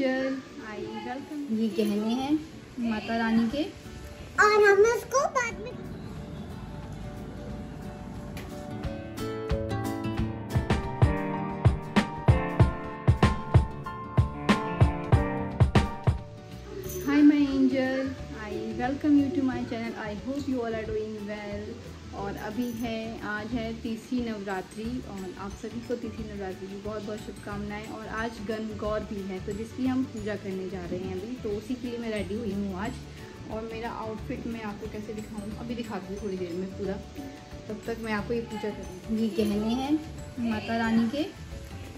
Angel, I welcome. ये गहने हैं माता रानी के और हम उसको बाद में hi my angel, I welcome you to my channel. I hope you all are doing well. और अभी है, आज है तीसरी नवरात्रि और आप सभी को तीसरी नवरात्रि की बहुत बहुत शुभकामनाएं। और आज गणगौर भी है तो जिसकी हम पूजा करने जा रहे हैं अभी, तो उसी के लिए मैं रेडी हुई हूँ आज। और मेरा आउटफिट मैं आपको कैसे दिखाऊँ, अभी दिखाती हूँ थोड़ी देर में पूरा। तब तक मैं आपको ये पूजा करूँ। ये गहने हैं माता रानी के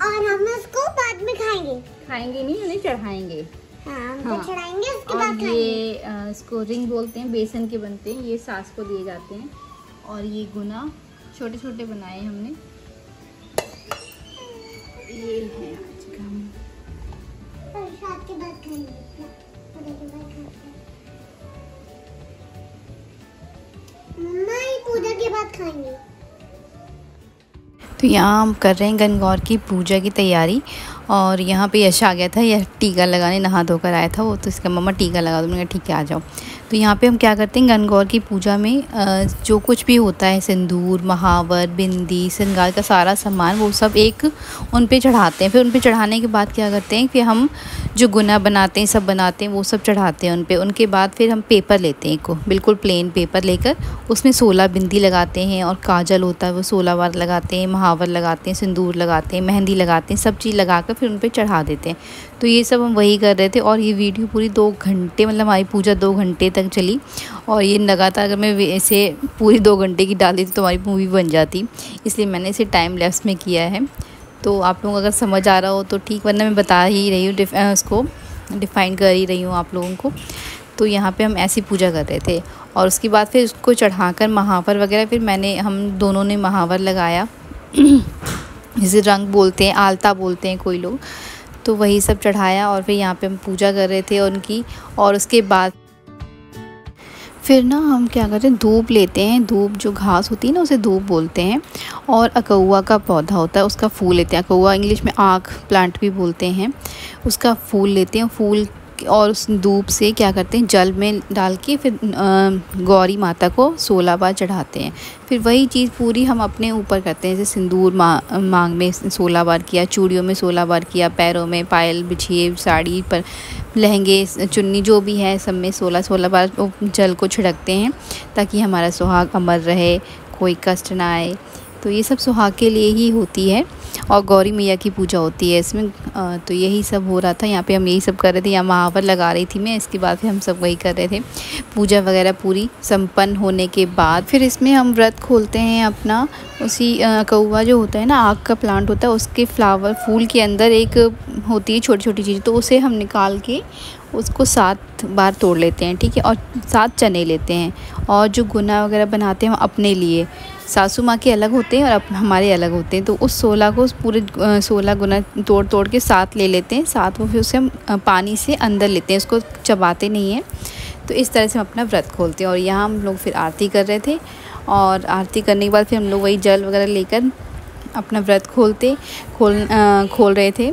और हम उसको बाद में खाएंगे नहीं, उन्हें चढ़ाएंगे। हाँ, चढ़ाएंगे उसके और बाद ये इसको रिंग बोलते हैं, बेसन के बनते हैं, ये सास को दिए जाते हैं। और ये गुना छोटे छोटे बनाए हमने, ये है आज का हम। प्रसाद के बाद खाएंगे, मम्मा ये पूजा के बाद खाएंगे। तो यहाँ हम कर रहे हैं गणगौर की पूजा की तैयारी। और यहाँ पे यश आ गया था, यह टीका लगाने नहा धोकर आया था वो, तो इसका मम्मा टीका लगा दो। मैंने कहा ठीक है आ जाओ। तो यहाँ पे हम क्या करते हैं, गणगौर की पूजा में जो कुछ भी होता है, सिंदूर, महावर, बिंदी, श्रृंगार का सारा सामान, वो सब एक उन पे चढ़ाते हैं। फिर उन पे चढ़ाने के बाद क्या करते हैं कि हम जो गुना बनाते हैं, सब बनाते हैं, वो सब चढ़ाते हैं उन पे। उनके बाद फिर हम पेपर लेते हैं, एक बिल्कुल प्लेन पेपर लेकर उसमें 16 बिंदी लगाते हैं। और काजल होता है वो 16 बार लगाते हैं, महावर लगाते हैं, सिंदूर लगाते हैं, मेहंदी लगाते हैं, सब चीज़ लगाकर फिर उन पे चढ़ा देते हैं। तो ये सब हम वही कर रहे थे। और ये वीडियो पूरी 2 घंटे, मतलब हमारी पूजा 2 घंटे तक चली। और ये लगातार अगर मैं ऐसे पूरी 2 घंटे की डाली थी तो हमारी मूवी बन जाती, इसलिए मैंने इसे टाइम लैप्स में किया है। तो आप लोगों को अगर समझ आ रहा हो तो ठीक, वरना मैं बता ही रही हूँ, उसको डिफ़ाइन कर ही रही हूँ आप लोगों को। तो यहाँ पे हम ऐसी पूजा कर रहे थे। और उसके बाद फिर उसको चढ़ाकर महावर वगैरह, फिर हम दोनों ने महावर लगाया जिसे रंग बोलते हैं, आलता बोलते हैं कोई लोग, तो वही सब चढ़ाया। और फिर यहाँ पे हम पूजा कर रहे थे उनकी। और उसके बाद फिर ना हम क्या करते हैं, धूप लेते हैं। धूप जो घास होती है ना, उसे धूप बोलते हैं। और अकौआ का पौधा होता है, उसका फूल लेते हैं। अकौआ इंग्लिश में आँख प्लांट भी बोलते हैं। उसका फूल लेते हैं, फूल और उस धूप से क्या करते हैं, जल में डाल के फिर गौरी माता को 16 बार चढ़ाते हैं। फिर वही चीज़ पूरी हम अपने ऊपर करते हैं, जैसे सिंदूर मांग में 16 बार किया, चूड़ियों में 16 बार किया, पैरों में, पायल बिछिए, साड़ी पर, लहंगे, चुन्नी जो भी है, सब में 16 बार जल को छिड़कते हैं ताकि हमारा सुहाग अमर रहे, कोई कष्ट ना आए। तो ये सब सुहाग के लिए ही होती है। और गौरी मैया की पूजा होती है इसमें। तो यही सब हो रहा था यहाँ पे, हम यही सब कर रहे थे। यहाँ महावर लगा रही थी मैं, इसके बाद फिर हम सब वही कर रहे थे। पूजा वगैरह पूरी संपन्न होने के बाद फिर इसमें हम व्रत खोलते हैं अपना। उसी कौवा जो होता है ना, आग का प्लांट होता है, उसके फ्लावर फूल के अंदर एक होती है छोटी छोटी चीज़, तो उसे हम निकाल के उसको 7 बार तोड़ लेते हैं, ठीक है। और 7 चने लेते हैं। और जो गुना वगैरह बनाते हैं हम अपने लिए, सासू माँ के अलग होते हैं और हमारे अलग होते हैं। तो उस 16 को पूरे 16 गुना तोड़ तोड़ के 7 ले लेते हैं। 7 वो फिर उसे हम पानी से अंदर लेते हैं, उसको चबाते नहीं हैं। तो इस तरह से हम अपना व्रत खोलते हैं। और यहाँ हम लोग फिर आरती कर रहे थे। और आरती करने के बाद फिर हम लोग वही जल वगैरह लेकर अपना व्रत खोल रहे थे।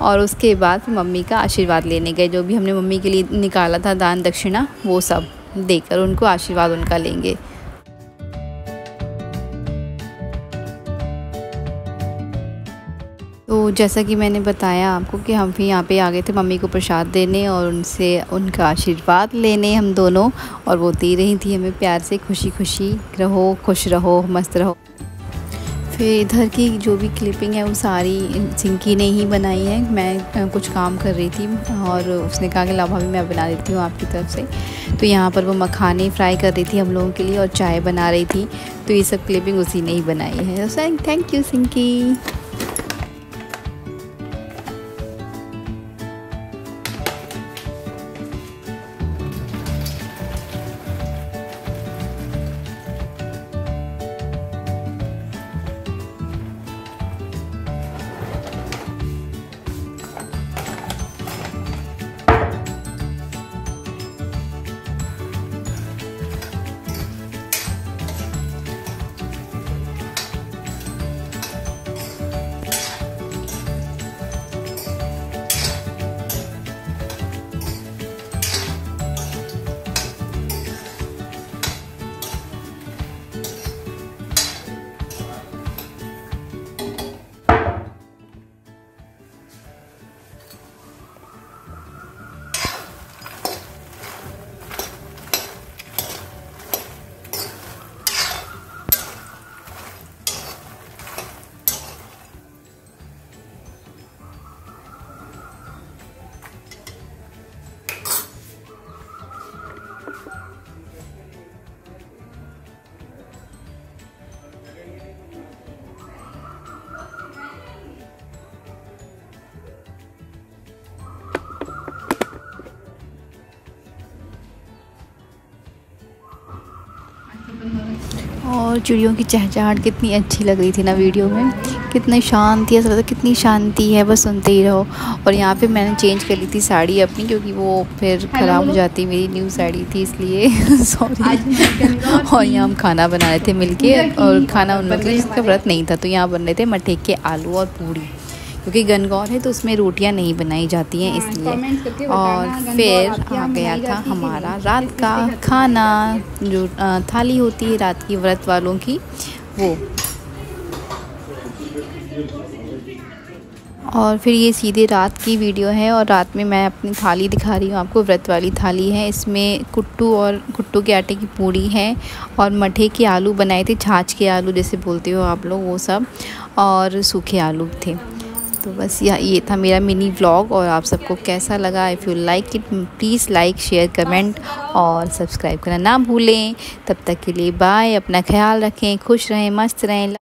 और उसके बाद फिर मम्मी का आशीर्वाद लेने गए, जो भी हमने मम्मी के लिए निकाला था दान दक्षिणा, वो सब देकर उनको आशीर्वाद उनका लेंगे। तो जैसा कि मैंने बताया आपको कि हम भी यहाँ पे आ गए थे मम्मी को प्रसाद देने और उनसे उनका आशीर्वाद लेने हम दोनों। और वो दे रही थी हमें प्यार से, खुशी खुशी रहो, खुश रहो, मस्त रहो। फिर इधर की जो भी क्लिपिंग है वो सारी सिंकी ने ही बनाई है। मैं कुछ काम कर रही थी और उसने कहा कि ला भाभी मैं बना देती हूँ आपकी तरफ से। तो यहाँ पर वो मखाने फ्राई कर रही थी हम लोगों के लिए और चाय बना रही थी। तो ये सब क्लिपिंग उसी ने ही बनाई है। तो थैंक यू सिंकी। और चिड़ियों की चहचहाहट कितनी अच्छी लग रही थी ना वीडियो में, कितनी शांति है, ऐसा लगता कितनी शांति है, बस सुनते ही रहो। और यहाँ पे मैंने चेंज कर ली थी साड़ी अपनी, क्योंकि वो फिर ख़राब हो जाती, मेरी न्यू साड़ी थी इसलिए सॉरी। और यहाँ हम खाना बना रहे थे मिलके, और खाना उन लोगों का जिसका व्रत नहीं था, तो यहाँ बन रहे थे मठे के आलू और पूड़ी, क्योंकि गणगौर है तो उसमें रोटियां नहीं बनाई जाती हैं इसलिए। और फिर आ गया था हमारा रात का खाना, जो थाली होती है रात की व्रत वालों की, वो। और फिर ये सीधे रात की वीडियो है, और रात में मैं अपनी थाली दिखा रही हूँ आपको, व्रत वाली थाली है। इसमें कुट्टू के आटे की पूड़ी है, और मठे के आलू बनाए थे, छाछ के आलू जैसे बोलते हो आप लोग, वो सब, और सूखे आलू थे। तो बस ये था मेरा मिनी व्लॉग। और आप सबको कैसा लगा? If you like it please like, share, comment और सब्सक्राइब करना ना भूलें। तब तक के लिए बाय, अपना ख्याल रखें, खुश रहें, मस्त रहें।